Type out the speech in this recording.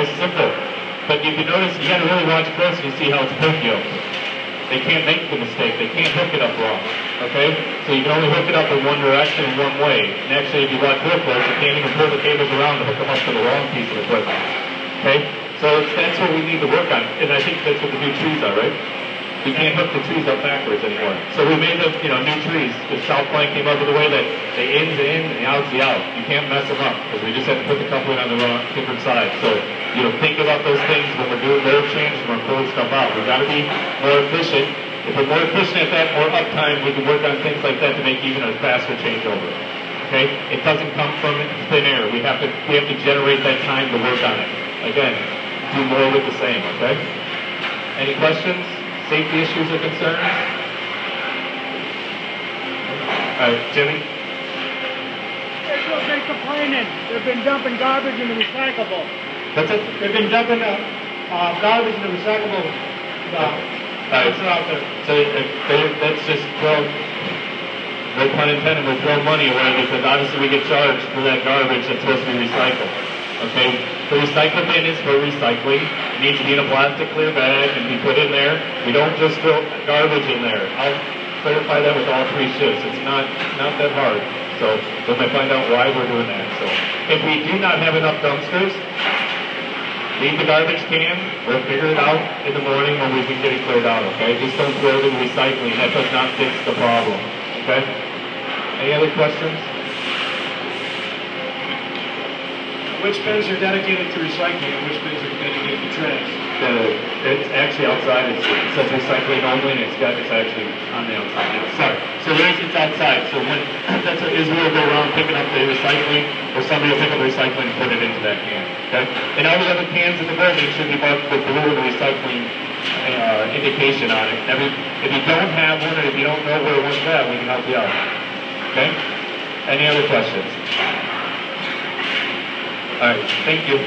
Nice, simple. But if you notice, you got to really watch close and you see how it's hook yoked. They can't make the mistake. They can't hook it up wrong. Okay? So you can only hook it up in one direction and one way. And actually, if you watch real close, you can't even pull the cables around to hook them up to the wrong piece of equipment. Okay? So that's what we need to work on. And I think that's what the new trees are, right? We can't hook the trees up backwards anymore. So we made the new trees. The South Plank came up with a way that the in's the in and the out's the out. You can't mess them up because we just have to put the coupling on the wrong different side. So think about those things when we're doing load changes and we're pulling stuff out. We've got to be more efficient. If we're more efficient at that, more uptime, we can work on things like that to make even a faster changeover. Okay? It doesn't come from thin air. We have to generate that time to work on it. Again, do more with the same. Okay? Any questions? Safety issues or concerns? Jimmy? They've been complaining. They've been dumping garbage in the recyclable. That's it? They've been dumping garbage in the recyclable. Out there. So that's just no pun intended, we're throwing money away because obviously we get charged for that garbage that's supposed to be recycled. Okay? The recycle bin is for recycling. It needs to be in a plastic clear bag and be put in there. We don't just throw garbage in there. I'll clarify that with all 3 shifts. It's not that hard. So we might find out why we're doing that. So if we do not have enough dumpsters, leave the garbage can. We'll figure it out in the morning when we can get it cleared out, okay? Just don't throw it in recycling. That does not fix the problem, okay? Any other questions? Which bins are dedicated to recycling and which bins are dedicated to trash? It's actually outside. It says recycling only, and it's actually on the outside. Yeah, sorry. So it's outside. So when Israel will go around picking up the recycling, or somebody will pick up the recycling and put it into that can. Okay. And all the other cans in the building should be marked with blue and the recycling indication on it. If you don't have one, or if you don't know where one's at, we can help you out. Okay. Any other questions? All right. Thank you.